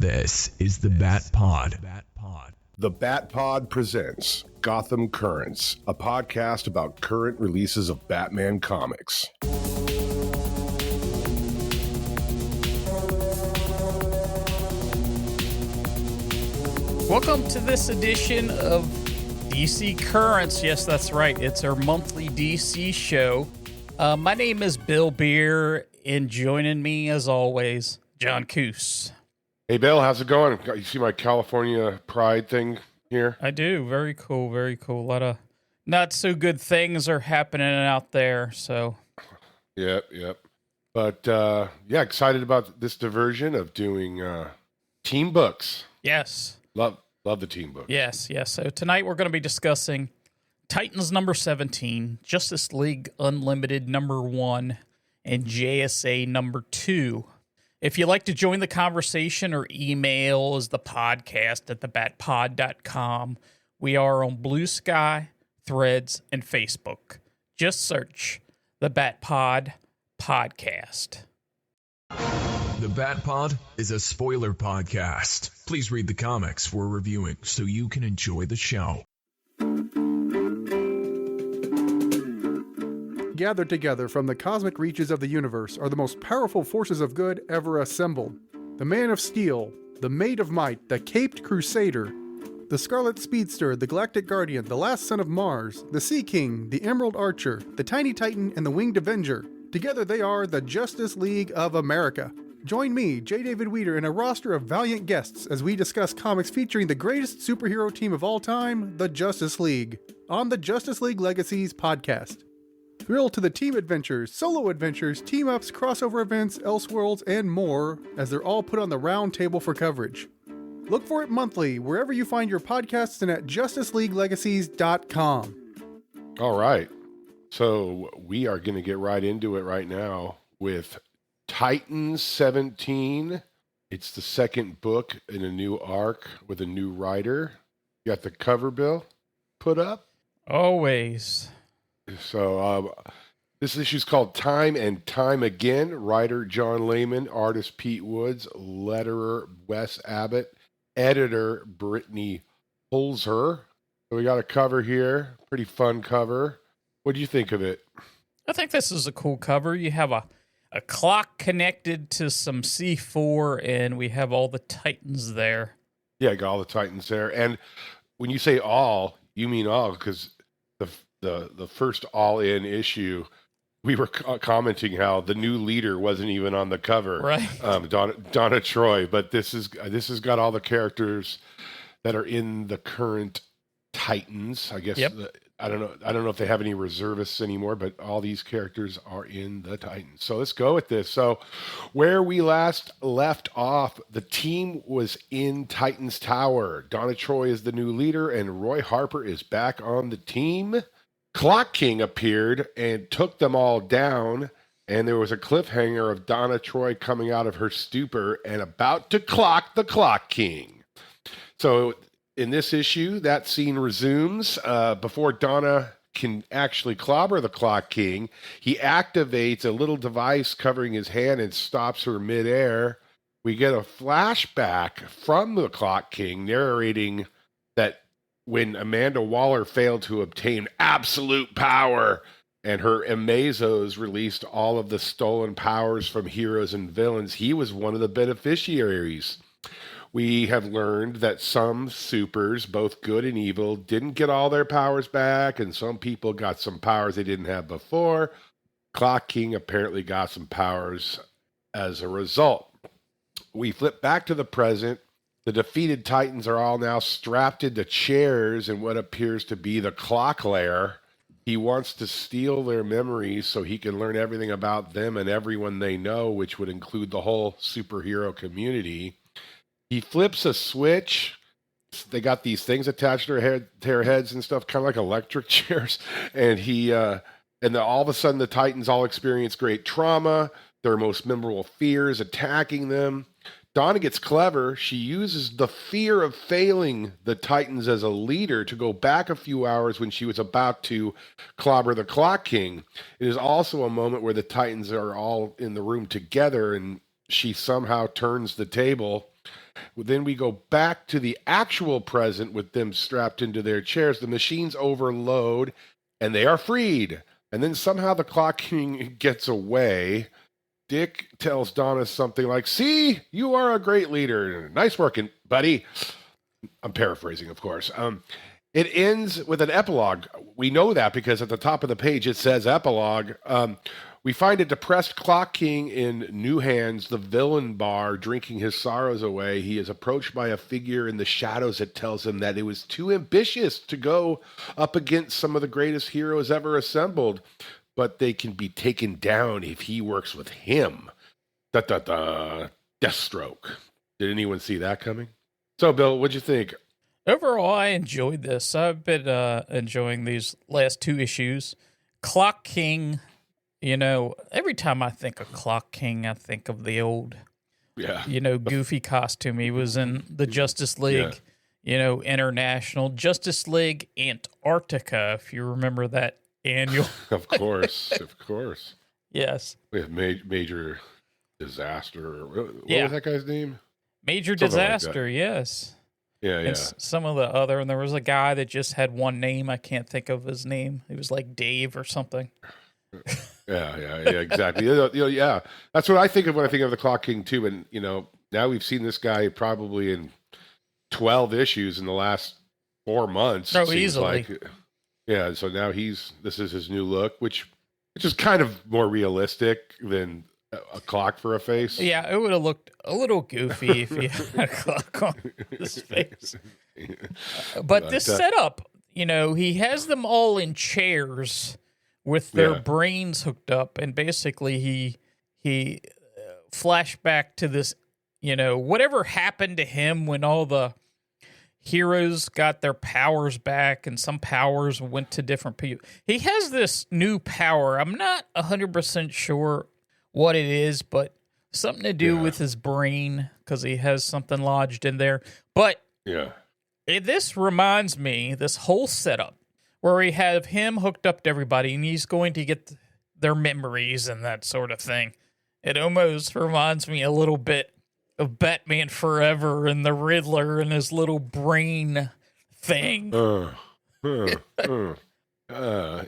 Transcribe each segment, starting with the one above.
This is the Bat Pod. The Bat Pod presents Gotham Currents, a podcast about current releases of Batman comics. Welcome to this edition of DC Currents. Yes, that's right. It's our monthly DC show. My name is Bill Bere, and joining me, as always, John Coos. Hey, Bill, how's it going? You see my California Pride thing here? I do. Very cool. Very cool. A lot of not so good things are happening out there. So, Yep. But yeah, excited about this diversion of doing team books. yes. Love the team books. Yes. So tonight we're going to be discussing Titans number 17, Justice League Unlimited number 1, and JSA number 2. If you'd like to join the conversation or email is the podcast at thebatpod.com. We are on Blue Sky, Threads, and Facebook. Just search the Bat Pod Podcast. The Bat Pod is a spoiler podcast. Please read the comics we're reviewing so you can enjoy the show. Gathered together from the cosmic reaches of the universe are the most powerful forces of good ever assembled. The Man of Steel, the Maid of Might, the Caped Crusader, the Scarlet Speedster, the Galactic Guardian, the Last Son of Mars, the Sea King, the Emerald Archer, the Tiny Titan, and the Winged Avenger. Together they are the Justice League of America. Join me, J. David Weeder, and a roster of valiant guests as we discuss comics featuring the greatest superhero team of all time, the Justice League, on the Justice League Legacies podcast. Thrill to the team adventures, solo adventures, team-ups, crossover events, Elseworlds, and more, as they're all put on the round table for coverage. Look for it monthly, wherever you find your podcasts and at justiceleaguelegacies.com. All right. So we are going to get right into it right now with Titans 17. It's the second book in a new arc with a new writer. You got the cover, Bill, put up? Always. So this issue is called Time and Time Again. Writer John Layman, artist Pete Woods, letterer Wes Abbott, editor Brittany Holzer. So we got a cover here, pretty fun cover. What do you think of it? I think this is a cool cover. You have a clock connected to some C4, and we have all the Titans there. Yeah, got all the Titans there. And when you say all, you mean all, because the first all-in issue, we were commenting how the new leader wasn't even on the cover, right? Donna Troy. But this has got all the characters that are in the current Titans. I guess. Yep. I don't know if they have any reservists anymore, but all these characters are in the Titans. So let's go with this. So where we last left off, the team was in Titans Tower. Donna Troy is the new leader, and Roy Harper is back on the team. Clock King appeared and took them all down, and there was a cliffhanger of Donna Troy coming out of her stupor and about to clock the Clock King. So in this issue, that scene resumes. Before Donna can actually clobber the Clock King, he activates a little device covering his hand and stops her midair. We get a flashback from the Clock King narrating that when Amanda Waller failed to obtain absolute power and her Amazos released all of the stolen powers from heroes and villains, he was one of the beneficiaries. We have learned that some supers, both good and evil, didn't get all their powers back, and some people got some powers they didn't have before. Clock King apparently got some powers as a result. We flip back to the present. The defeated Titans are all now strapped into chairs in what appears to be the clock lair. He wants to steal their memories so he can learn everything about them and everyone they know, which would include the whole superhero community. He flips a switch. They got these things attached to their heads and stuff, kind of like electric chairs. And all of a sudden the Titans all experience great trauma. Their most memorable fear is attacking them. Donna gets clever. She uses the fear of failing the Titans as a leader to go back a few hours when she was about to clobber the Clock King. It is also a moment where the Titans are all in the room together, and she somehow turns the table. Then we go back to the actual present with them strapped into their chairs. The machines overload and they are freed. And then somehow the Clock King gets away. Dick tells Donna something like, "See, you are a great leader. Nice working, buddy." I'm paraphrasing, of course. It ends with an epilogue. We know that because at the top of the page it says epilogue. We find a depressed Clock King in New Hands, the villain bar, drinking his sorrows away. He is approached by a figure in the shadows that tells him that it was too ambitious to go up against some of the greatest heroes ever assembled, but they can be taken down if he works with him. Deathstroke. Did anyone see that coming? So, Bill, what'd you think? Overall, I enjoyed this. I've been enjoying these last 2 issues. Clock King, every time I think of Clock King, I think of the old, goofy costume. He was in the Justice League, International, Justice League Antarctica, if you remember that annual. Of course. Yes. We have Major Disaster. What was that guy's name? Major Something Disaster, like yes. Yeah. And some of the other, and there was a guy that just had one name. I can't think of his name. It was like Dave or something. Yeah, exactly. Yeah. That's what I think of when I think of the Clock King too. And now we've seen this guy probably in 12 issues in the last 4 months. Oh, easily. Yeah. So now this is his new look, which is kind of more realistic than a clock for a face. Yeah, it would have looked a little goofy if he had a clock on his face. But this setup, he has them all in chairs with their brains hooked up, and basically he flashed back to this, whatever happened to him when all the heroes got their powers back and some powers went to different people. He has this new power. I'm not 100% sure what it is, but something to do with his brain, because he has something lodged in there. But this reminds me, this whole setup, where we have him hooked up to everybody, and he's going to get their memories and that sort of thing. It almost reminds me a little bit of Batman Forever and the Riddler and his little brain thing.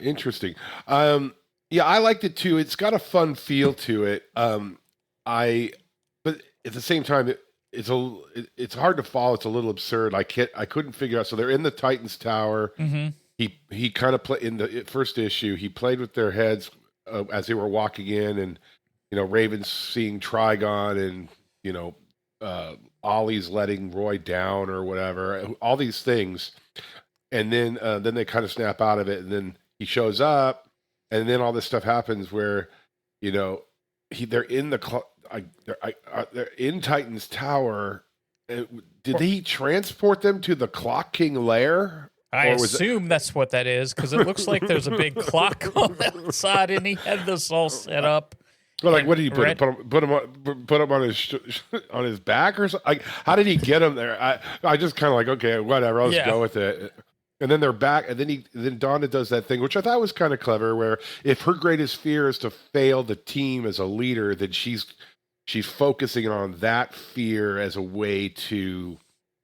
Interesting. Yeah, I liked it too. It's got a fun feel to it. But at the same time, it's hard to follow. It's a little absurd. I couldn't figure out. So they're in the Titans Tower. Mm-hmm. He kind of played in the first issue. He played with their heads as they were walking in, and Raven's seeing Trigon, and Ollie's letting Roy down or whatever. All these things, and then they kind of snap out of it, and then he shows up. And then all this stuff happens where, they're in they're in Titan's Tower. Did he transport them to the Clock King lair? I assume that's what that is, because it looks like there's a big clock on the outside, and he had this all set up. Well, what did he put him on his back or something? How did he get him there? I just kind of okay, whatever. I'll just go with it. And then they're back, and then Donna does that thing, which I thought was kind of clever, where if her greatest fear is to fail the team as a leader, then she's focusing on that fear as a way to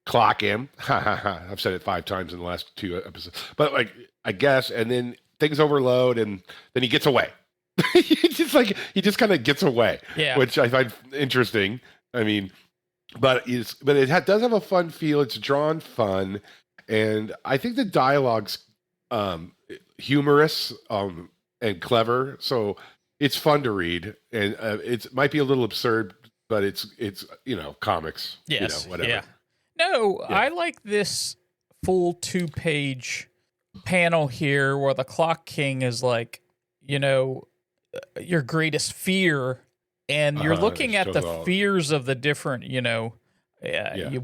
clock him. I've said it 5 times in the last 2 episodes, but I guess. And then things overload, and then he gets away. he just kind of gets away, which I find interesting. I mean, but it does have a fun feel. It's drawn fun. And I think the dialogue's humorous and clever, so it's fun to read. And it might be a little absurd, but it's comics. Yes, whatever. Yeah. No, yeah. I like this full 2-page panel here where the Clock King is your greatest fear, and you're looking at the fears of the different.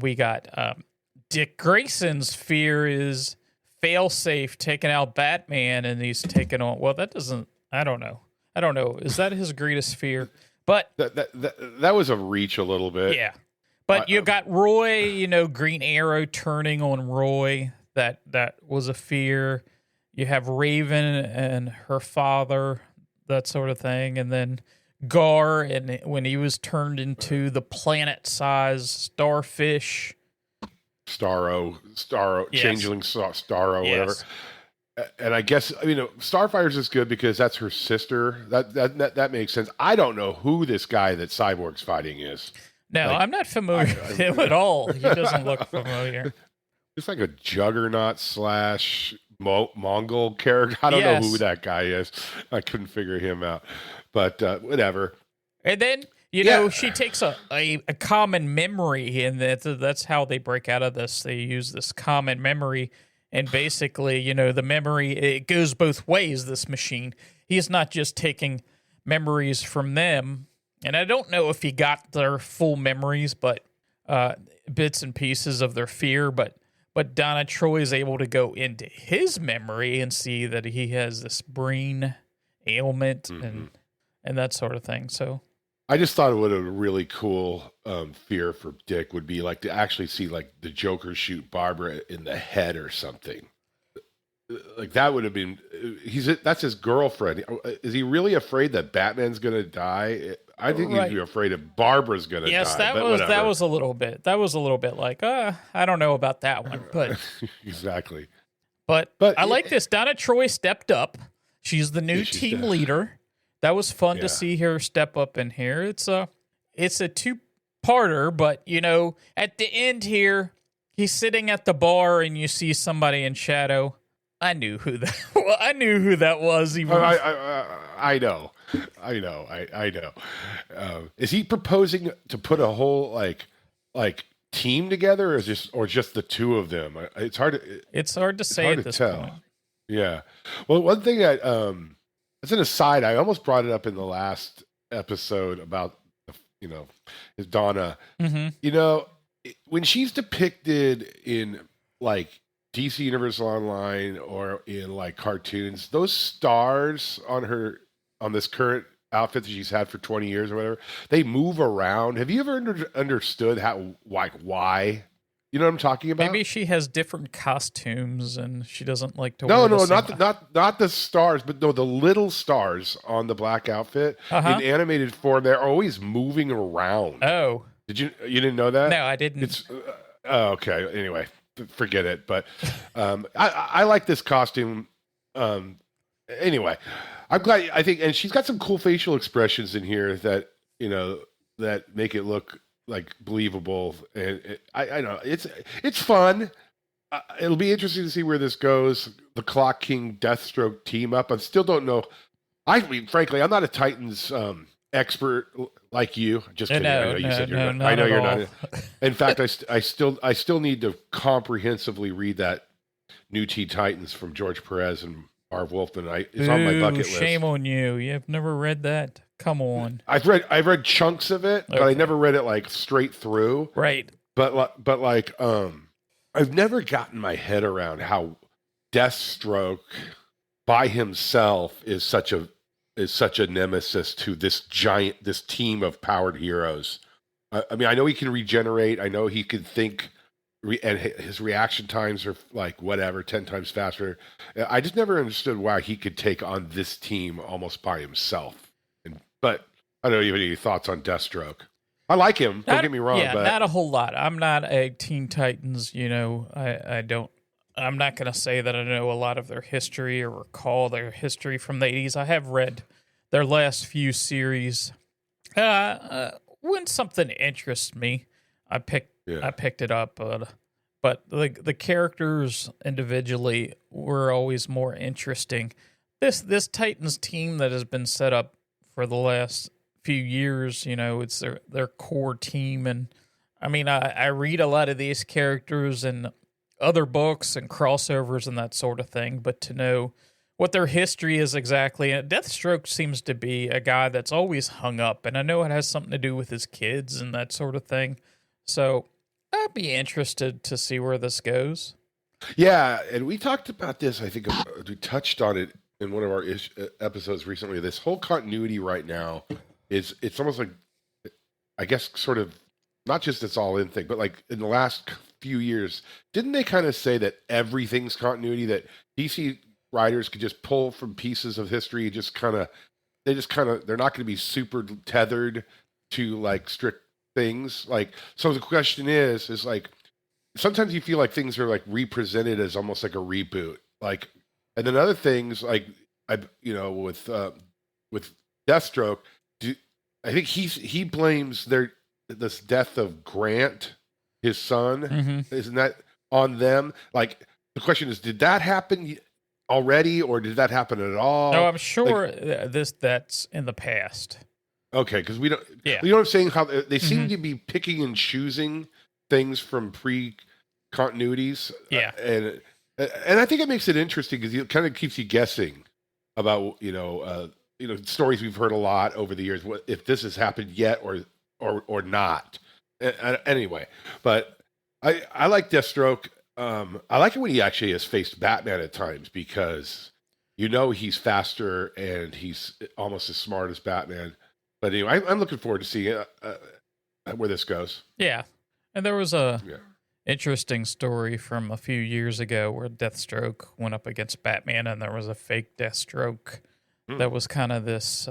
We got. Dick Grayson's fear is failsafe taking out Batman, and he's taking on. Well, that doesn't. I don't know. Is that his greatest fear? But that was a reach a little bit. Yeah. But you got Roy. Green Arrow turning on Roy. That was a fear. You have Raven and her father, that sort of thing, and then Gar, and when he was turned into the planet-sized starfish. Starro, Yes. Changeling Starro, Yes. whatever. And I guess Starfire's is good because that's her sister. That makes sense. I don't know who this guy that Cyborg's fighting is. No, Like, I'm not familiar with him at all. He doesn't look familiar. It's like a Juggernaut / Mongol character. I don't know who Yes. that guy is. I couldn't figure him out. But whatever. And then, she takes a common memory, and that's how they break out of this. They use this common memory, and basically, the memory, it goes both ways, this machine. He's not just taking memories from them, and I don't know if he got their full memories, but bits and pieces of their fear, but Donna Troy is able to go into his memory and see that he has this brain ailment and that sort of thing. So I just thought it would have a really cool fear for Dick would be like to actually see like the Joker shoot Barbara in the head or something. Like that would have been. That's his girlfriend. Is he really afraid that Batman's going to die? I think he'd be afraid if Barbara's going to die. Yes, that was a little bit. That was a little bit like, I don't know about that one, but exactly. But I like this. Donna Troy stepped up. She's the new team leader. That was fun to see her step up in here. It's a two-parter, but at the end here, he's sitting at the bar and you see somebody in shadow. I knew who that. Well, I knew who that was. Even I know. Is he proposing to put a whole like team together, or just the two of them? It's hard to say at this point. Yeah. Well, one thing that as an aside, I almost brought it up in the last episode about is Donna. Mm-hmm. When she's depicted in like DC Universal Online or in like cartoons, those stars on this current outfit that she's had for 20 years or whatever, they move around. Have you ever understood why? You know what I'm talking about? Maybe she has different costumes and she doesn't like to No, wear not the stars, but no, the little stars on the black outfit in animated form. They're always moving around. Oh, you didn't know that? No, I didn't. It's okay. Anyway, forget it. But I like this costume. Anyway, I'm glad. I think, and she's got some cool facial expressions in here that that make it look like believable. And I know it's fun. It'll be interesting to see where this goes. The Clock King Deathstroke team up. I still don't know. I mean, frankly, I'm not a Titans expert like you. Just kidding. I know you said you're not. I know you're not. In fact, I still need to comprehensively read that New Teen Titans from George Perez and Marv Wolfman. It's on my bucket list. Shame on you. You've never read that. Come on. I've read chunks of it, but I never read it like straight through. Right. But I've never gotten my head around how Deathstroke by himself is such a nemesis to this team of powered heroes. I mean, I know he can regenerate. I know he can think, and his reaction times are like 10 times faster. I just never understood why he could take on this team almost by himself. But I don't know if you have any thoughts on Deathstroke. I like him. Don't get me wrong. Yeah, but not a whole lot. I'm not a Teen Titans. I don't. I'm not going to say that I know a lot of their history or recall their history from the 80s. I have read their last few series. When something interests me, I picked it up. But the characters individually were always more interesting. This Titans team that has been set up for the last few years, it's their core team. And I mean, I read a lot of these characters in other books and crossovers and that sort of thing, but to know what their history is exactly, and Deathstroke seems to be a guy that's always hung up, and I know it has something to do with his kids and that sort of thing. So I'd be interested to see where this goes. Yeah, and we talked about this, I think we touched on it in one of our episodes recently. This whole continuity right now it's almost like, I guess, sort of not just this all in thing, but like in the last few years, didn't they kind of say that everything's continuity, that DC writers could just pull from pieces of history, just kind of they're not going to be super tethered to like strict things. Like, so the question is like, sometimes you feel like things are like represented as almost like a reboot. Like, and then other things like with Deathstroke, I think he blames this death of Grant, his son. Mm-hmm. Isn't that on them? Like, the question is, did that happen already, or did that happen at all? No, I'm sure that's in the past. Okay, because we don't. Yeah. You know what I'm saying? How they seem to be picking and choosing things from pre-continuities. Yeah, and I think it makes it interesting because it kind of keeps you guessing about stories we've heard a lot over the years. What if this has happened yet or not? Anyway, but I like Deathstroke. I like it when he actually has faced Batman at times because he's faster and he's almost as smart as Batman. But anyway, I'm looking forward to seeing where this goes. Yeah, and there was a interesting story from a few years ago where Deathstroke went up against Batman, and there was a fake Deathstroke that was kind of this.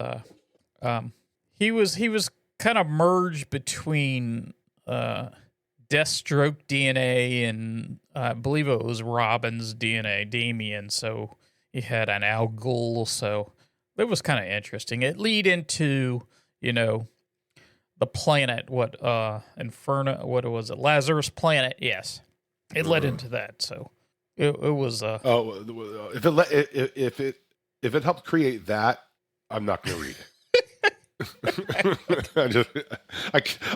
He was kind of merged between Deathstroke DNA and I believe it was Robin's DNA, Damian. So he had an Al-Ghul. So it was kind of interesting. It lead into the planet, Inferno, what was it? Lazarus Planet. Yes, it led into that. So it was. If it helped create that, I'm not going to read it.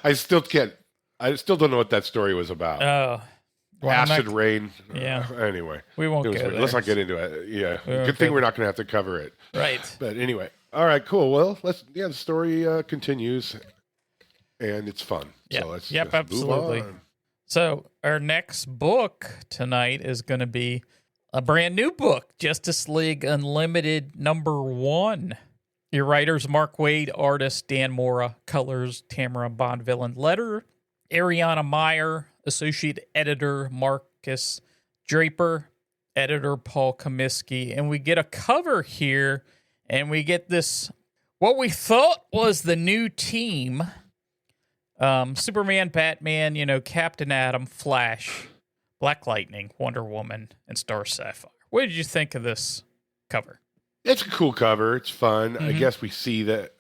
I still can't. I still don't know what that story was about. Oh, acid rain. Yeah. Anyway, we won't go there. Let's not get into it. Yeah. Good thing we're not going to have to cover it. Right. But anyway, all right, cool. Well, the story continues, and it's fun. Yep. So let's absolutely. move on. So our next book tonight is going to be a brand new book, Justice League Unlimited #1. Your writers, Mark Waid, artist Dan Mora, colors Tamara Bonvillain, letter Ariana Meyer, associate editor Marcus Draper, editor Paul Comiskey, and we get a cover here, and we get this, what we thought was the new team, Superman, Batman, Captain Atom, Flash, Black Lightning, Wonder Woman, and Star Sapphire. What did you think of this cover? It's a cool cover. It's fun. Mm-hmm. I guess we see that.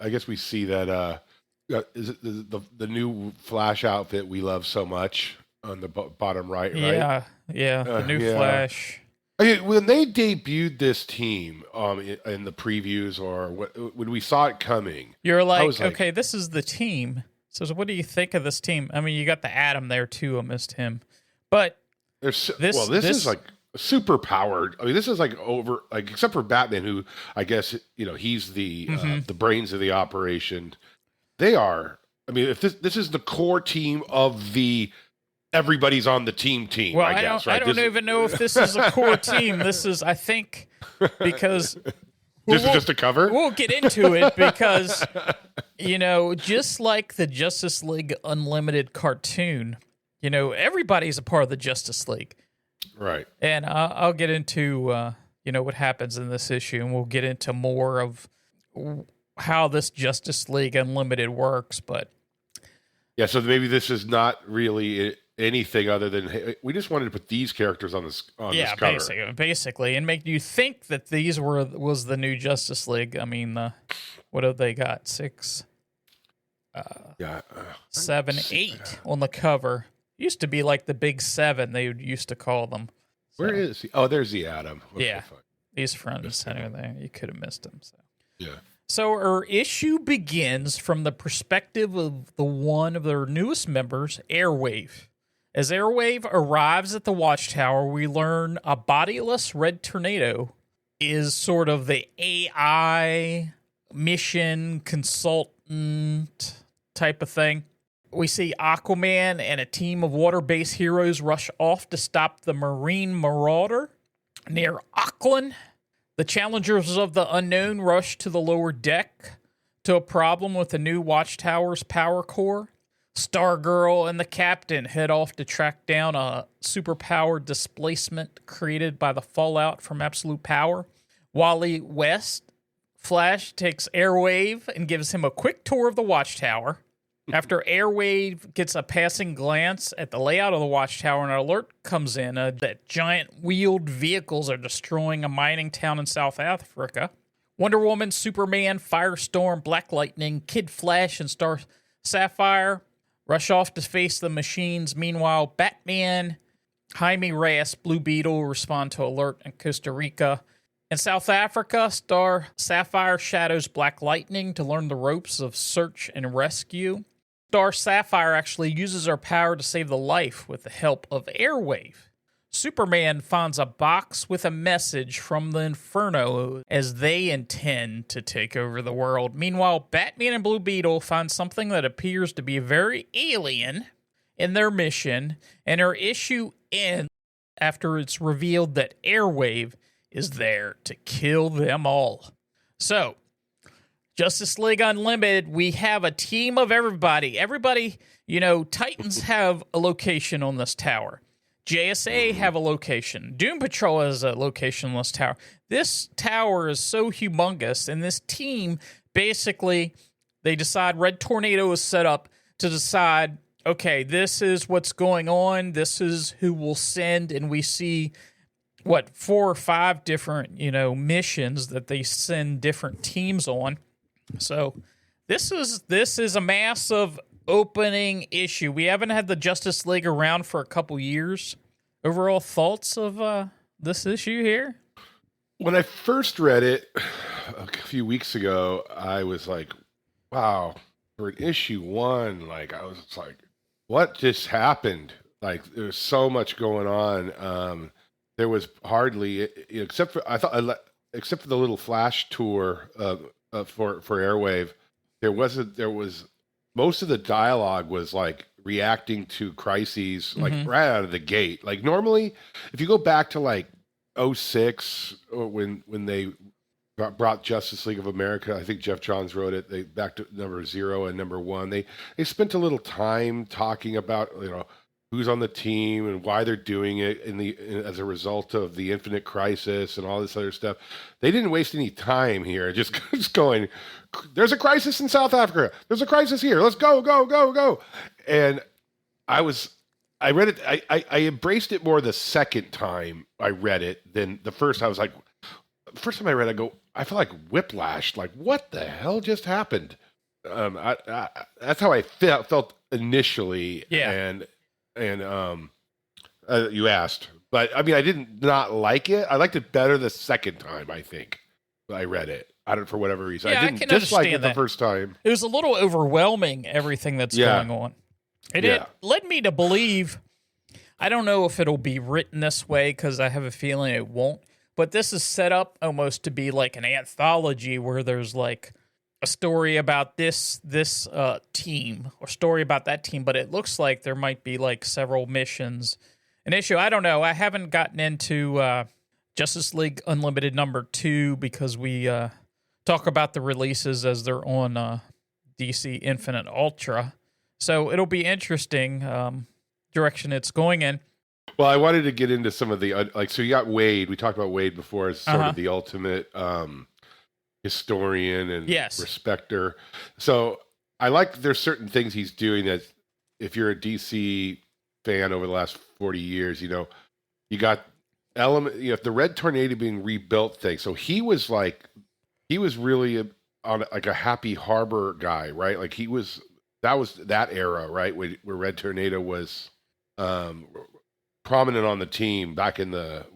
Is it the new Flash outfit we love so much on the bottom right? Yeah, the new Flash. When they debuted this team in the previews or when we saw it coming, you're like, okay, this is the team. So what do you think of this team? I mean, you got the Atom there too. I missed him, but this is like super powered. I mean, this is like except for Batman, who I guess he's the brains of the operation. They are. I mean, if this is the core team of the everybody's on the team. Well, I guess, right? I don't even know if this is a core team. This is, I think, because this is just a cover. We'll get into it because just like the Justice League Unlimited cartoon, everybody's a part of the Justice League. Right. And I'll get into, what happens in this issue, and we'll get into more of how this Justice League Unlimited works. But yeah, so maybe this is not really anything other than, hey, we just wanted to put these characters on this cover. Yeah, basically, and make you think that these was the new Justice League. I mean, what have they got? 6, 7, 8 on the cover. Used to be like the Big 7, they used to call them. So, where is he? Oh, there's the Atom. Yeah, he's front and center there. You could have missed him. So. Yeah. So our issue begins from the perspective of one of their newest members, Airwave. As Airwave arrives at the Watchtower, we learn a bodiless red tornado is sort of the AI mission consultant type of thing. We see Aquaman and a team of water-based heroes rush off to stop the Marine Marauder near Auckland. The challengers of the unknown rush to the lower deck to a problem with the new Watchtower's power core. Stargirl and the captain head off to track down a superpowered displacement created by the fallout from Absolute Power. Wally West Flash takes Airwave and gives him a quick tour of the watchtower. After Airwave gets a passing glance at the layout of the watchtower, an alert comes in that giant wheeled vehicles are destroying a mining town in South Africa. Wonder Woman, Superman, Firestorm, Black Lightning, Kid Flash, and Star Sapphire rush off to face the machines. Meanwhile, Batman, Jaime Reyes, Blue Beetle respond to alert in Costa Rica. In South Africa, Star Sapphire shadows Black Lightning to learn the ropes of search and rescue. Star Sapphire actually uses her power to save the life with the help of Airwave. Superman finds a box with a message from the Inferno as they intend to take over the world. Meanwhile, Batman and Blue Beetle find something that appears to be very alien in their mission, and our issue ends after it's revealed that Airwave is there to kill them all. So, Justice League Unlimited, we have a team of everybody. Everybody, Titans have a location on this tower. JSA have a location. Doom Patrol has a location on this tower. This tower is so humongous, and this team, basically, they decide Red Tornado is set up to decide, okay, this is what's going on. This is who we'll send, and we see 4 or 5 different, missions that they send different teams on. So this is a massive opening issue. We haven't had the Justice League around for a couple years. Overall thoughts of this issue here? When I first read it a few weeks ago, I was like, wow, for an issue 1, I was like, what just happened? There's so much going on. There was hardly, except for the little Flash tour for Airwave, there was most of the dialogue was reacting to crises right out of the gate. Normally, if you go back to 06 or when they brought Justice League of America, I think Jeff Johns wrote it. They back to number 0 and number 1. They spent a little time talking about who's on the team and why they're doing it as a result of the Infinite Crisis and all this other stuff. They didn't waste any time here. Just going, there's a crisis in South Africa. There's a crisis here. Let's go, go, go, go. And I read it. I embraced it more the second time I read it than the first. I was like, the first time I read it, I felt like whiplash. What the hell just happened? That's how I felt initially. Yeah. And you asked, but I mean, I did not like it. I liked it better the second time. I think I read it. I don't for whatever reason. Yeah, I didn't dislike it the first time. It was a little overwhelming, everything that's going on. It led me to believe. I don't know if it'll be written this way because I have a feeling it won't. But this is set up almost to be like an anthology where there's a story about this team or story about that team, but it looks like there might be several missions. An issue, I don't know. I haven't gotten into Justice League Unlimited number 2 because we talk about the releases as they're on DC Infinite Ultra. So it'll be interesting direction it's going in. Well, I wanted to get into some of the so you got Wade. We talked about Wade before as sort of the ultimate historian and respecter. So I like there's certain things he's doing that if you're a DC fan over the last 40 years, you got the Red Tornado being rebuilt thing. So he was really on a Happy Harbor guy, right? That was that era, right? Where Red Tornado was prominent on the team back in the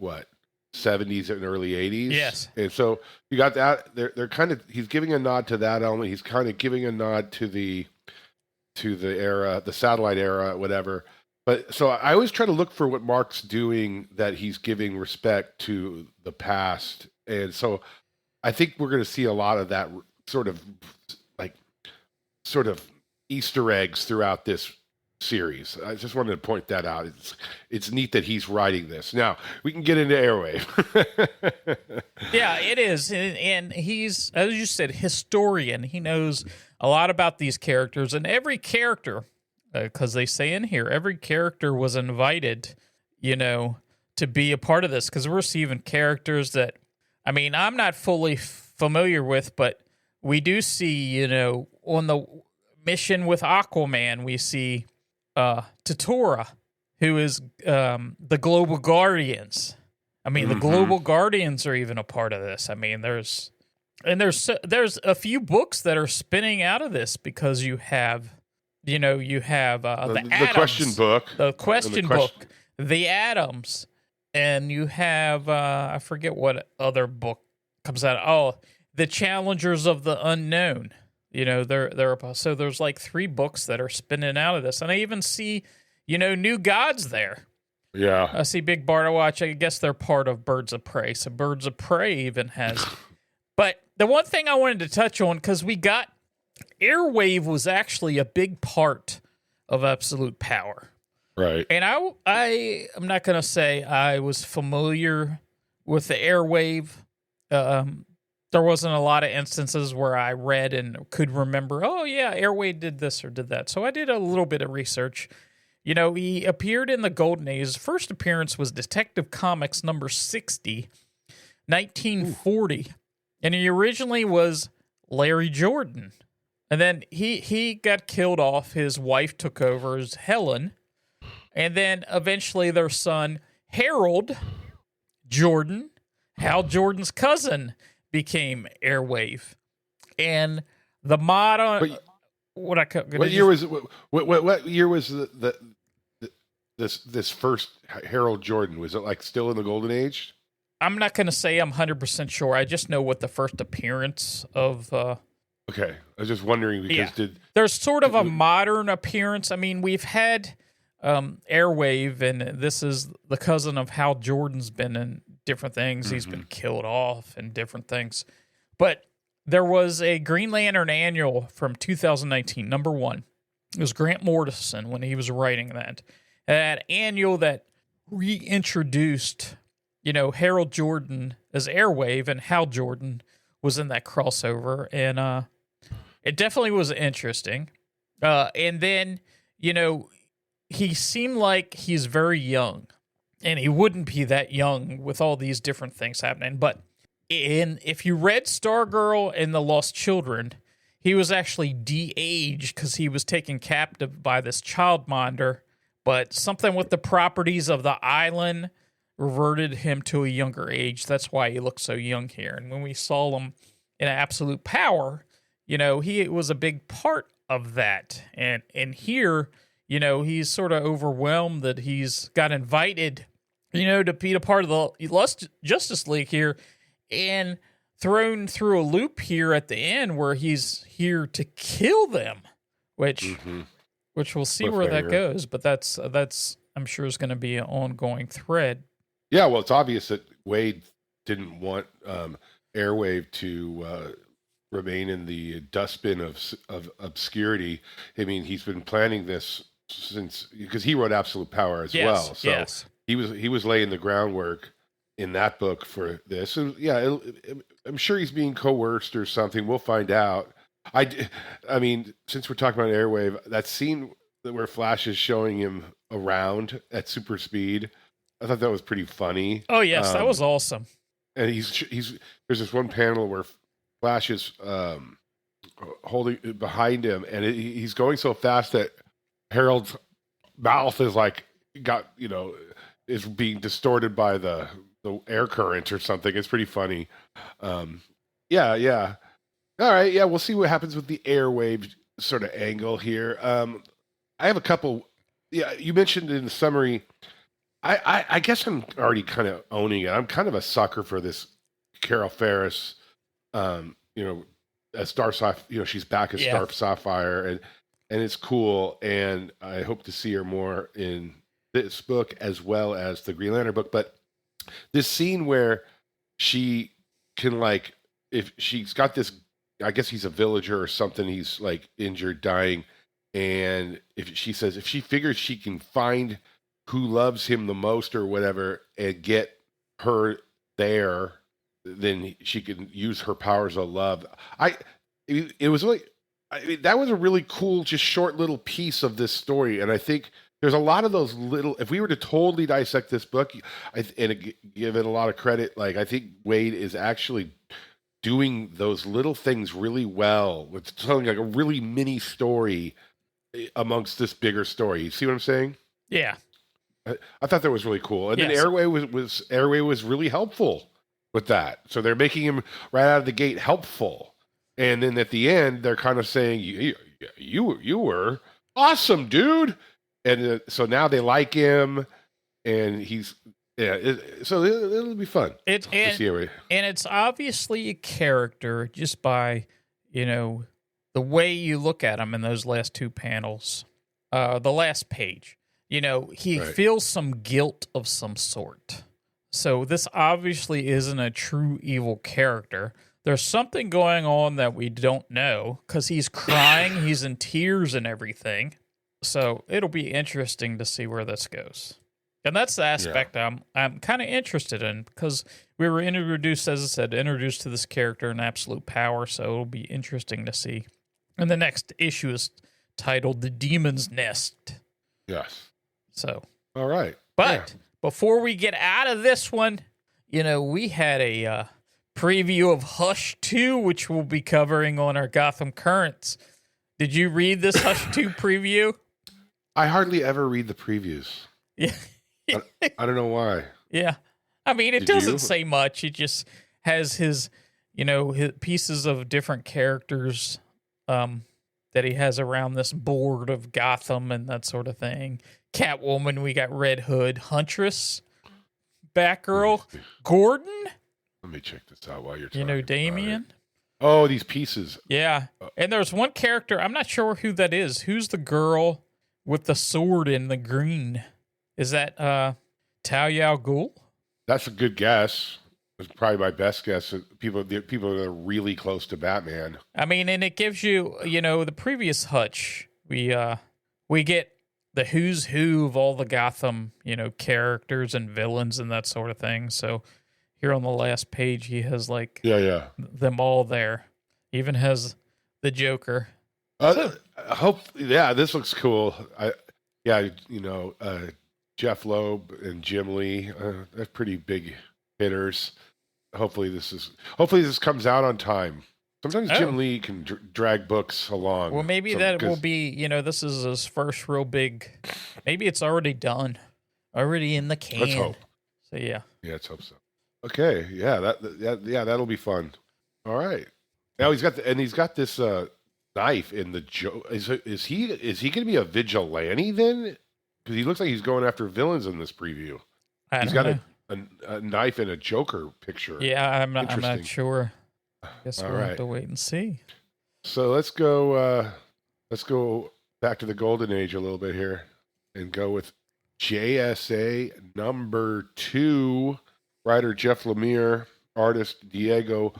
70s and early 80s. Yes. And so you got that. They're kind of, he's giving a nod to that element. He's kind of giving a nod to the era, the satellite era, whatever. But so I always try to look for what Mark's doing that he's giving respect to the past. And so I think we're going to see a lot of that sort of Easter eggs throughout this series. I just wanted to point that out. It's neat that he's writing this. Now we can get into Airwave. Yeah, it is, and he's, as you said, historian. He knows a lot about these characters, and every character, because they say in here, every character was invited, to be a part of this. Because we're receiving characters that, I mean, I'm not fully familiar with, but we do see, on the mission with Aquaman, we see Tatora, who is the Global Guardians. I mean, the Global Guardians are even a part of this. I mean, there's a few books that are spinning out of this because you have the Atoms, question book, the Atoms, and you have I forget what other book comes out. Oh, the Challengers of the Unknown. So there's like 3 books that are spinning out of this, and I even see New Gods there. Yeah, I see Big Bartowatch. I guess they're part of Birds of Prey. So Birds of Prey even has. But the one thing I wanted to touch on, because we got Airwave was actually a big part of Absolute Power. Right. And I'm not going to say I was familiar with the Airwave. There wasn't a lot of instances where I read and could remember, oh, yeah, Airwave did this or did that. So I did a little bit of research. He appeared in the Golden Age. His first appearance was Detective Comics number 60, 1940. And he originally was Larry Jordan. And then he got killed off. His wife took over as Helen. And then eventually their son, Harold Jordan, Hal Jordan's cousin, became Airwave. And the mod on... What year was this first Harold Jordan? Was it like still in the Golden Age? I'm not going to say I'm 100% sure. I just know what the first appearance of. Okay, I was just wondering because there's sort of a modern appearance. I mean, we've had Airwave, and this is the cousin of Hal Jordan's been in different things. He's been killed off and different things, but. There was a Green Lantern annual from 2019, number 1. It was Grant Morrison when he was writing that. That annual that reintroduced, Harold Jordan as Airwave, and Hal Jordan was in that crossover. And it definitely was interesting. And then, he seemed like he's very young. And he wouldn't be that young with all these different things happening. But if you read Stargirl and the Lost Children, he was actually de-aged because he was taken captive by this childminder, but something with the properties of the island reverted him to a younger age. That's why he looks so young here. And when we saw him in Absolute Power, he was a big part of that. And here, he's sort of overwhelmed that he's got invited, to be a part of the Lost Justice League here, and thrown through a loop here at the end where he's here to kill them, which we'll see where that goes. But that's I'm sure is going to be an ongoing thread. Yeah, well, it's obvious that Wade didn't want Airwave to remain in the dustbin of obscurity. I mean, he's been planning this because he wrote Absolute Power as well. So he was laying the groundwork in that book for this. And yeah, I'm sure he's being coerced or something. We'll find out. I mean, since we're talking about Airwave, that scene where Flash is showing him around at super speed, I thought that was pretty funny. Oh yes, that was awesome. And there's this one panel where Flash is holding behind him, and he's going so fast that Harold's mouth is is being distorted by the air current or something. It's pretty funny. Yeah. All right, yeah, we'll see what happens with the Airwave sort of angle here. I have a couple. Yeah, you mentioned in the summary. I guess I'm already kind of owning it. I'm kind of a sucker for this Carol Ferris. As Star Sapphire. She's back as Star Sapphire, and it's cool. And I hope to see her more in this book as well as the Green Lantern book. But this scene where she can if she's got this, I guess he's a villager or something. He's injured, dying, and if she figures she can find who loves him the most or whatever and get her there, then she can use her powers of love. It was that was a really cool, just short little piece of this story, and I think there's a lot of those little. If we were to totally dissect this book and give it a lot of credit, I think Wade is actually doing those little things really well with telling like a really mini story amongst this bigger story. You see what I'm saying? Yeah. I thought that was really cool. And Yes. then Airway was really helpful with that. So they're making him right out of the gate helpful. And then at the end, they're kind of saying, you were awesome, dude. And so now they like him, and he's, so it'll be fun. And it's obviously a character just by, the way you look at him in those last two panels, the last page. He feels some guilt of some sort. So this obviously isn't a true evil character. There's something going on that we don't know because he's crying, he's in tears and everything. So it'll be interesting to see where this goes. And that's the aspect I'm kind of interested in because we were introduced, as I said, to this character in absolute power. So it'll be interesting to see. And the next issue is titled The Demon's Nest. Yes. So. All right. But before we get out of this one, we had a preview of Hush 2, which we'll be covering on our Gotham Currents. Did you read this Hush 2 preview? I hardly ever read the previews. Yeah. I don't know why. Yeah. I mean, it doesn't say much. It just has his pieces of different characters that he has around this board of Gotham and that sort of thing. Catwoman, we got Red Hood, Huntress, Batgirl, Gordon. Let me check this out while you're talking. Damien. Oh, these pieces. Yeah. And there's one character, I'm not sure who that is. Who's the girl with the sword in the green? Is that Talia al Ghul? That's a good guess. It's probably my best guess. People that are really close to Batman. I mean, and it gives you, the previous Hutch. We get the who's who of all the Gotham, characters and villains and that sort of thing. So here on the last page, he has them all there. Even has the Joker. This looks cool. Jeff Loeb and Jim Lee, they're pretty big hitters. Hopefully this comes out on time. Sometimes Jim Lee can drag books along. Well, maybe will be, this is his first real big, maybe it's already done, already in the can. Let's hope. So, yeah. Yeah, let's hope so. Okay, that'll be fun. All right. Now he's got this knife in the Is he going to be a vigilante then? Because he looks like he's going after villains in this preview. He's got a knife in a Joker picture. Yeah, I'm not sure. Guess we'll have to wait and see. So let's go back to the Golden Age a little bit here and go with JSA number 2. Writer Jeff Lemire, artist Diego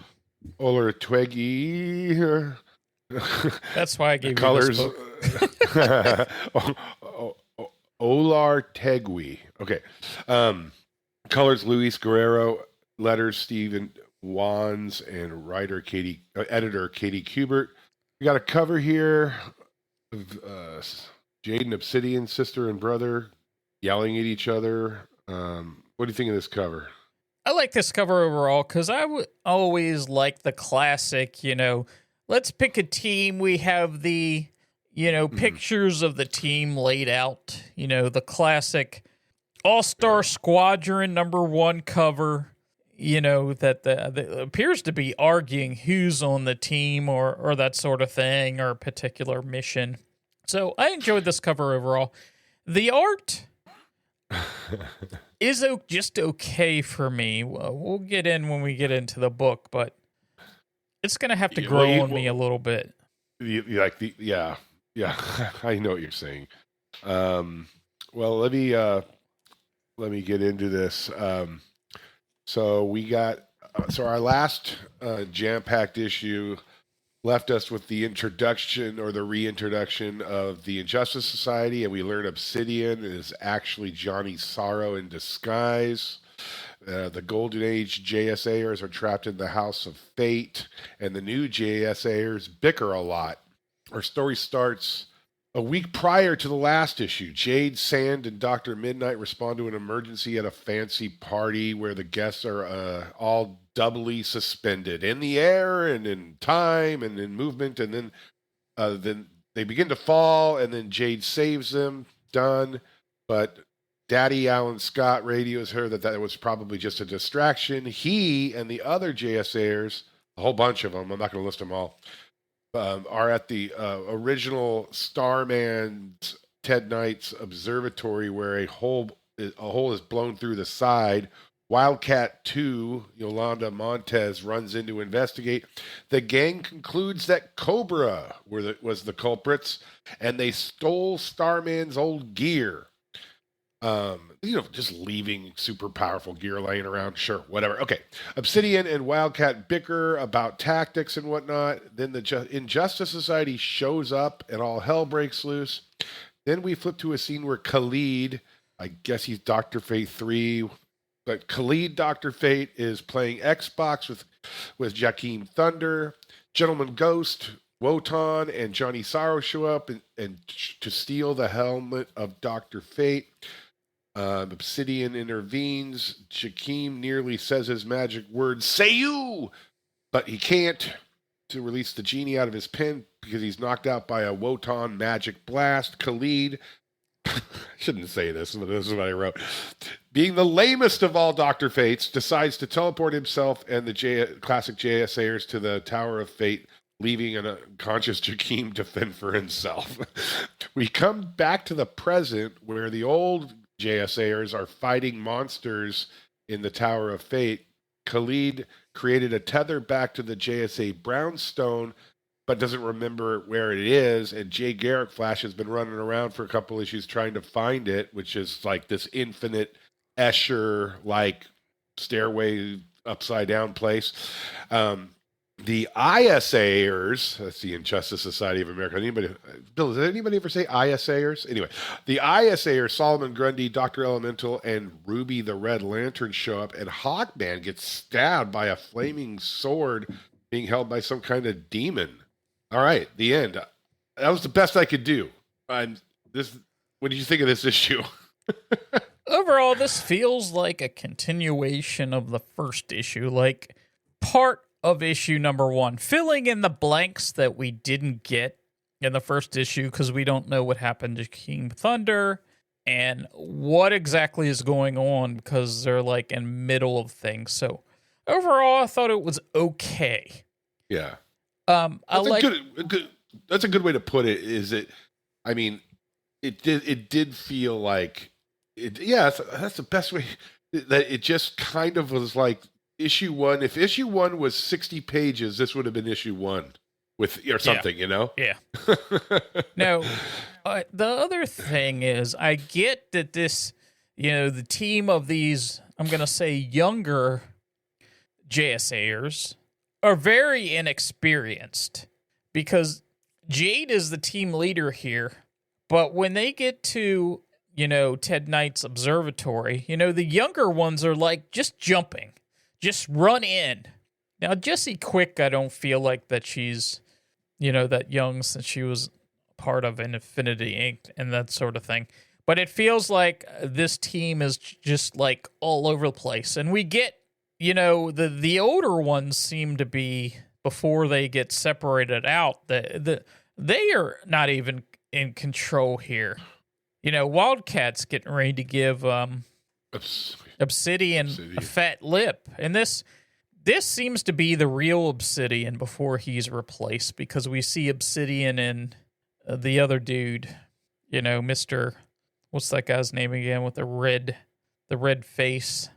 Olortegui. That's why I gave colors, you this book. Olortegui. Okay. Colors Luis Guerrero, letters Stephen Wands, and editor Katie Kubert. We got a cover here of Jade and Obsidian, sister and brother, yelling at each other. What do you think of this cover? I like this cover overall because I would always like the classic, let's pick a team. We have the, pictures of the team laid out, the classic All-Star Squadron #1 cover, that appears to be arguing who's on the team or that sort of thing or a particular mission. So I enjoyed this cover overall. The art is just okay for me. We'll get in when we get into the book, but it's going to have to grow on me a little bit. Yeah, I know what you're saying. Well, let me get into this. So we got our last jam-packed issue left us with the introduction or the reintroduction of the Injustice Society, and we learn Obsidian is actually Johnny Sorrow in disguise. The Golden Age JSAers are trapped in the House of Fate, and the new JSAers bicker a lot. Our story starts a week prior to the last issue. Jade, Sand, and Dr. Midnight respond to an emergency at a fancy party where the guests are all doubly suspended in the air and in time and in movement, and then they begin to fall, and then Jade saves them. Done. But Daddy Alan Scott radios her that was probably just a distraction. He and the other JSAers, a whole bunch of them, I'm not going to list them all, are at the original Starman's Ted Knight's observatory, where a hole is blown through the side. Wildcat 2, Yolanda Montez, runs in to investigate. The gang concludes that Cobra was the culprits, and they stole Starman's old gear. Just leaving super powerful gear laying around. Sure, whatever. Okay. Obsidian and Wildcat bicker about tactics and whatnot. Then the Injustice Society shows up, and all hell breaks loose. Then we flip to a scene where Khalid, I guess he's Dr. Fate 3, but Khalid Dr. Fate is playing Xbox with Jakeem Thunder. Gentleman Ghost, Wotan, and Johnny Sorrow show up and to steal the helmet of Dr. Fate. Obsidian intervenes. Jakeem nearly says his magic word, "Sayu!" but he can't, to release the genie out of his pen because he's knocked out by a Wotan magic blast. Khalid, I shouldn't say this, but this is what I wrote. Being the lamest of all Dr. Fates, decides to teleport himself and the classic JSAers to the Tower of Fate, leaving an unconscious Jakeem to fend for himself. We come back to the present, where the old JSAers are fighting monsters in the Tower of Fate. Khalid created a tether back to the JSA Brownstone, but doesn't remember where it is. And Jay Garrick Flash has been running around for a couple issues trying to find it, which is like this infinite Escher-like stairway upside down place. The ISAers, that's the Injustice Society of America. Bill, did anybody ever say ISAers? Anyway, the ISAers, Solomon Grundy, Dr. Elemental, and Ruby the Red Lantern show up, and Hawkman gets stabbed by a flaming sword being held by some kind of demon. All right, the end. That was the best I could do. What did you think of this issue? Overall, this feels like a continuation of the first issue, like part of issue number 1, filling in the blanks that we didn't get in the first issue because we don't know what happened to King Thunder and what exactly is going on because they're like in middle of things. So overall, I thought it was okay. Yeah. That's a good way to put it. It did feel like it. Yeah, that's the best way. That it just kind of was like issue 1. If issue 1 was 60 pages, this would have been issue 1 or something, Yeah. No, the other thing is, I get that this, the team of these, I'm going to say younger JSAers are very inexperienced because Jade is the team leader here. But when they get to, Ted Knight's observatory, the younger ones are like just jumping. Just run in. Now, Jessie Quick, I don't feel like that she's, that young since she was part of Infinity Inc. and that sort of thing. But it feels like this team is just like all over the place. And we get, the older ones seem to be, before they get separated out, they are not even in control here. Wildcat's getting ready to give Obsidian a fat lip, and this seems to be the real Obsidian before he's replaced, because we see Obsidian in the other dude, Mr. What's that guy's name again with the red face?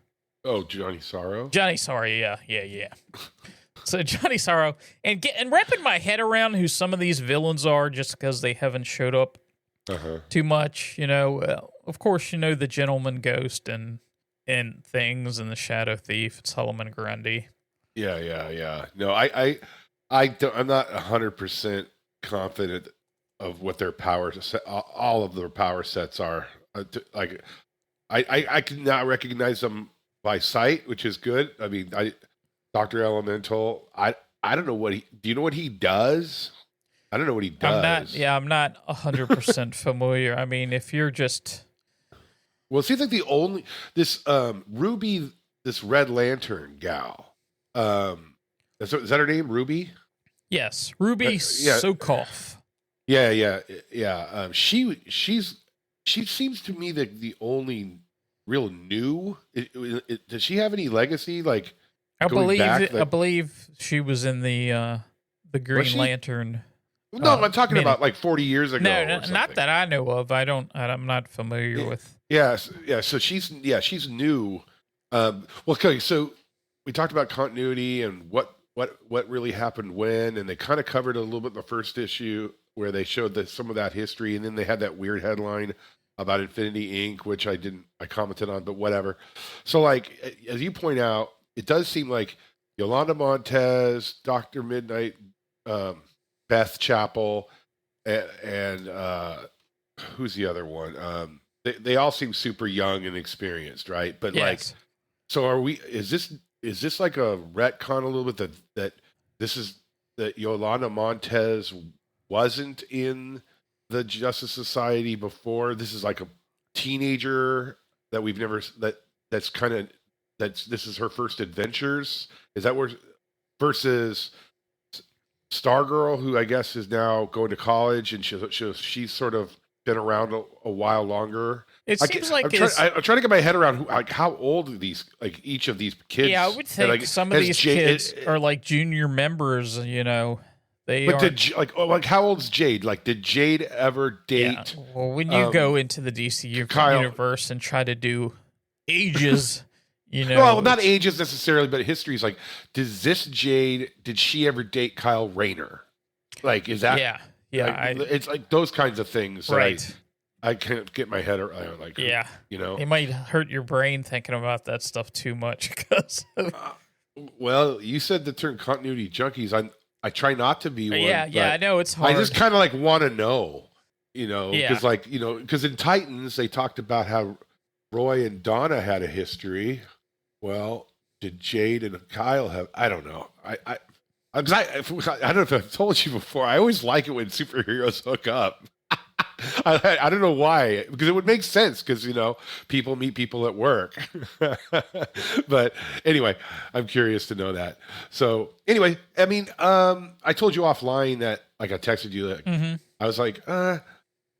Oh, Johnny Sorrow. Johnny Sorrow, yeah. So Johnny Sorrow, and wrapping my head around who some of these villains are, just because they haven't showed up too much. Of course, the Gentleman Ghost and things, and the Shadow Thief, Solomon Grundy. Yeah. No, I'm not 100% confident of what their all of their power sets are. I can now recognize them by sight, which is good. I mean, Dr. Elemental, I don't know do you know what he does? I don't know what he does. I'm not 100% familiar. I mean, if you're just... Well, it seems like this Ruby, this Red Lantern gal, Is that her name? Ruby? Yes, Ruby Yeah. Sokoff. Yeah. She seems to me the only real new. Does she have any legacy? Like I going back, I believe she was in the Green Lantern. No, I'm talking about like 40 years ago. No, not that I know of. I'm not familiar with. Yeah. So she's new. Well, okay. So we talked about continuity and what really happened when, and they kind of covered a little bit in the first issue where they showed some of that history, and then they had that weird headline about Infinity Inc., which I commented on, but whatever. So, like as you point out, it does seem like Yolanda Montez, Dr. Midnight, Beth Chapel, and who's the other one? They all seem super young and experienced, right? But yes. So are we? Is this like a retcon a little bit that Yolanda Montez wasn't in the Justice Society before? This is like a teenager that we've never this is her first adventures. Is that where versus Stargirl, who I guess is now going to college and she's sort of been around a while longer. It seems like I'm trying to get my head around how old are these, like each of these kids. Yeah, I would think some of these kids are like junior members. You know, how old's Jade? Like, did Jade ever date? Yeah. Well, when you go into the DC universe and try to do ages, you know, well, not ages necessarily, but history is like, did she ever date Kyle Rayner? Like, is that? Yeah. Like, it's like those kinds of things. Right. I can't get my head around. Like, yeah, you know, it might hurt your brain thinking about that stuff too much. Because, well, you said the term continuity junkies. I try not to be one. Yeah, I know it's hard. I just kind of like want to know, you know, because Yeah. because in Titans they talked about how Roy and Donna had a history. Well, did Jade and Kyle have? I don't know. I don't know if I've told you before. I always like it when superheroes hook up. I don't know why, because it would make sense, because, you know, people meet people at work. But anyway, I'm curious to know that. So anyway, I mean, I told you offline that, like, I texted you, like, I was like,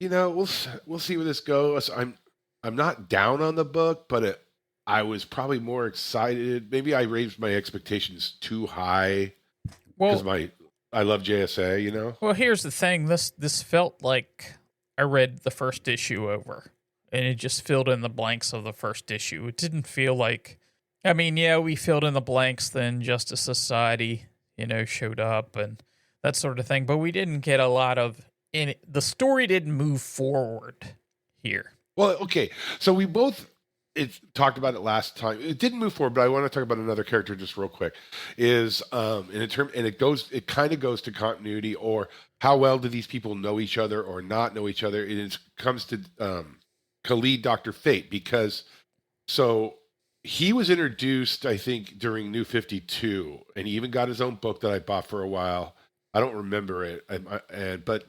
you know, we'll see where this goes. I'm not down on the book, but I was probably more excited. Maybe I raised my expectations too high because I love JSA, you know. Well, here's the thing. This felt like I read the first issue over, and it just filled in the blanks of the first issue. It didn't feel like, I mean, yeah, we filled in the blanks, then Justice Society, you know, showed up and that sort of thing, but we didn't get a lot of, the story didn't move forward here. Well, okay, so we both talked about it last time. It didn't move forward, but I want to talk about another character just real quick. It kind of goes to continuity, or how well do these people know each other or not know each other. It comes to Khalid, Dr. Fate, because so he was introduced, I think, during New 52, and he even got his own book that I bought for a while. I don't remember it, but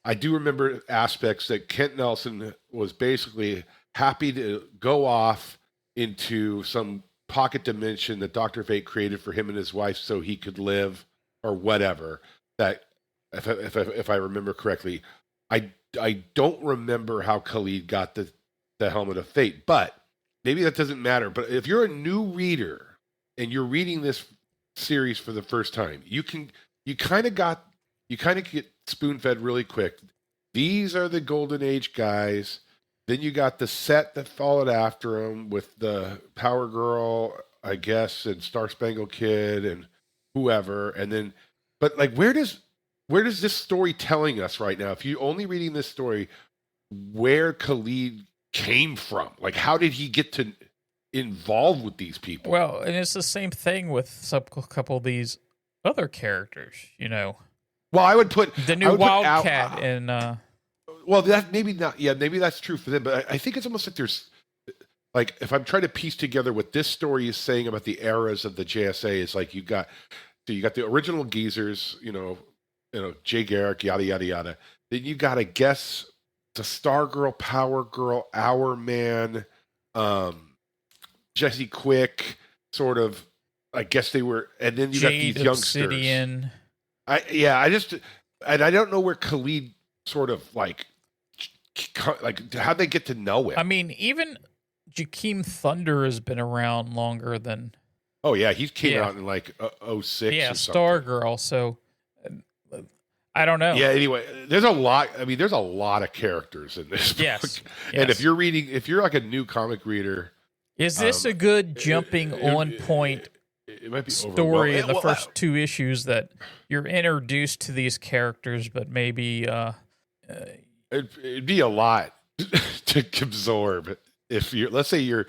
I do remember aspects that Kent Nelson was basically happy to go off into some pocket dimension that Dr. Fate created for him and his wife so he could live, or whatever. That, if I remember correctly, I don't remember how Khalid got the helmet of fate, but maybe that doesn't matter. But if you're a new reader and you're reading this series for the first time, you kind of get spoon-fed really quick. These are the Golden Age guys. Then you got the set that followed after them with the Power Girl, I guess, and Star Spangled Kid and whoever. And then, but like, where does this story telling us right now? If you're only reading this story, where Khalid came from? Like, how did he get to involved with these people? Well, and it's the same thing with a couple of these other characters, you know. Well, I would put the new Wildcat and. Well, that maybe not. Yeah, maybe that's true for them. But I think it's almost like there's, like, if I'm trying to piece together what this story is saying about the eras of the JSA, is like you got the original geezers, you know, Jay Garrick, yada yada yada. Then you got, I guess, the Stargirl, Power Girl, Hour Man, Jesse Quick, sort of I guess they were, and then you got Jade, these youngsters. Obsidian. I don't know where Khalid sort of like how'd they get to know him? I mean, even Jakeem Thunder has been around longer than. Oh yeah, he came out in like 06. Yeah, or something. Stargirl. So I don't know. Yeah. Anyway, there's a lot. I mean, there's a lot of characters in this book. Yes. And if you're like a new comic reader, is this a good jumping on point it might be story in the first 2 issues that you're introduced to these characters, but maybe it'd be a lot to absorb if let's say you're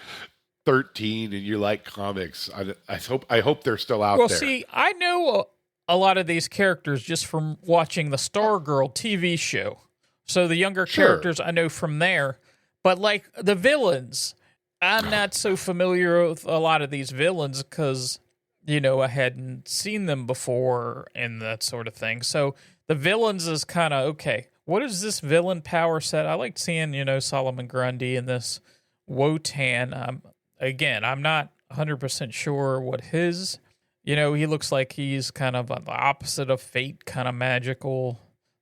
13 and you like comics. I hope they're still out there. Well, see, I know a lot of these characters just from watching the Stargirl TV show. So the younger characters I know from there, but like the villains, I'm not so familiar with a lot of these villains because, I hadn't seen them before and that sort of thing. So the villains is kind of, okay, what is this villain power set? I like seeing, Solomon Grundy and this Wotan. Again, I'm not 100% sure what his, he looks like he's kind of the opposite of Fate, kind of magical,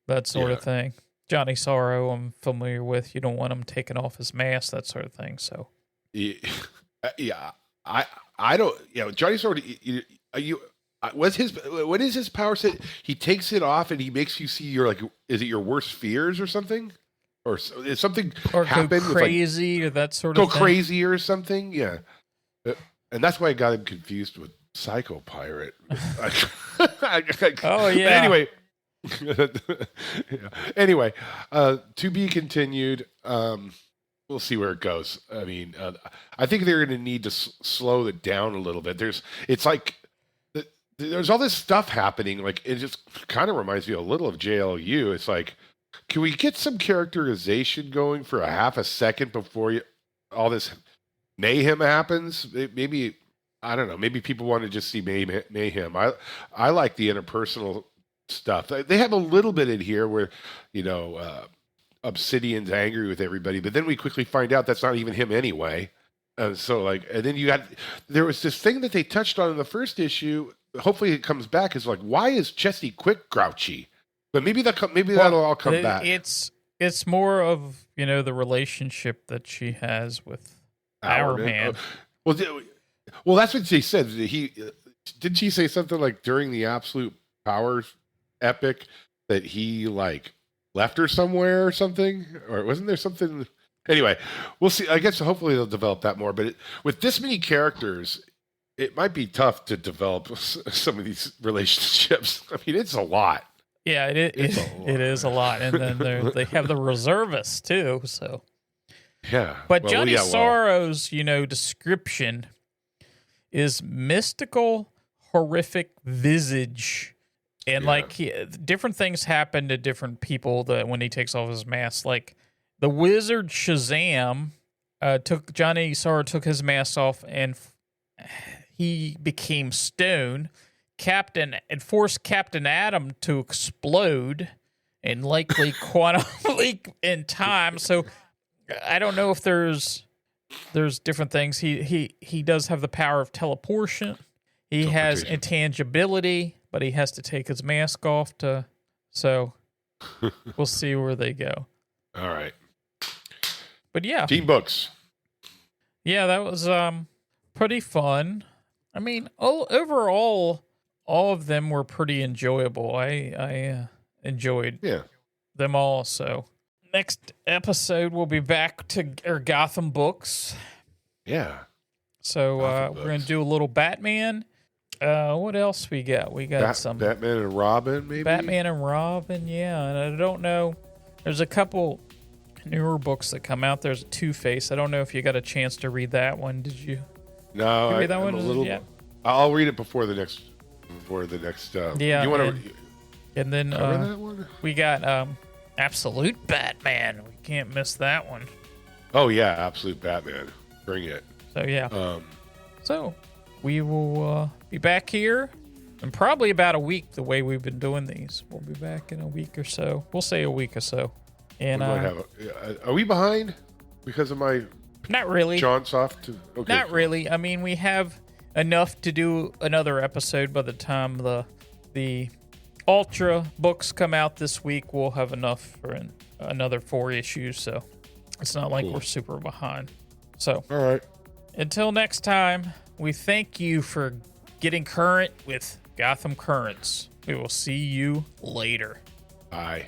that sort of thing. Johnny Sorrow, I'm familiar with. You don't want him taking off his mask, that sort of thing. So, yeah, I don't. Johnny Sorrow. What is his power set? He takes it off and he makes you see is it your worst fears or something? Or is something or happen go crazy or that sort of thing. Go crazy or something, yeah. And that's why I got him confused with Psycho Pirate. Oh yeah. Anyway, anyway, to be continued. We'll see where it goes. I mean, I think they're going to need to slow it down a little bit. It's like there's all this stuff happening. Like it just kind of reminds me a little of JLU. It's like, can we get some characterization going for a half a second before all this mayhem happens? Maybe, I don't know. Maybe people want to just see mayhem. I like the interpersonal stuff. They have a little bit in here where, Obsidian's angry with everybody, but then we quickly find out that's not even him anyway. And then there was this thing that they touched on in the first issue. Hopefully it comes back. Is like, why is Chesty Quick grouchy? But maybe that'll all come back. It's more of the relationship that she has with our man. Well, that's what she said. Did she say something like during the Absolute Powers epic that he like left her somewhere or something? Or wasn't there something? Anyway, we'll see. I guess hopefully they'll develop that more. But with this many characters, it might be tough to develop some of these relationships. I mean, it's a lot. Yeah, it is a lot. And then they have the reservists too. So yeah. But Johnny Sorrow's, description is mystical, horrific visage. And different things happen to different people that when he takes off his mask, like the wizard Shazam Johnny Sorrow took his mask off and he became stone. It forced Captain Atom to explode and likely quantum leak in time. So I don't know if there's different things. He does have the power of teleportation. He has intangibility, but he has to take his mask off so we'll see where they go. All right. But yeah. Team books. Yeah, that was pretty fun. I mean, overall, all of them were pretty enjoyable. I enjoyed them all. So next episode, we'll be back to our Gotham books. Yeah. So we're going to do a little Batman. What else we got? We got some Batman and Robin, maybe? Batman and Robin, yeah. And I don't know. There's a couple newer books that come out. There's a Two-Face. I don't know if you got a chance to read that one. Did you? No, you read that I'm one? a little. Yeah. I'll read it before the next. Yeah. You want to? And then that one? We got Absolute Batman. We can't miss that one. Oh yeah, Absolute Batman. Bring it. So yeah. So we will be back here in probably about a week. The way we've been doing these, we'll be back in a week or so. We'll say a week or so. And are we behind because of my? Not really. John Soft. Okay. Not really. I mean, we have enough to do another episode. By the time the Ultra books come out this week, we'll have enough for another 4 issues. So it's not like we're super behind. So All right. until next time, we thank you for getting current with Gotham Currents. We will see you later. Bye.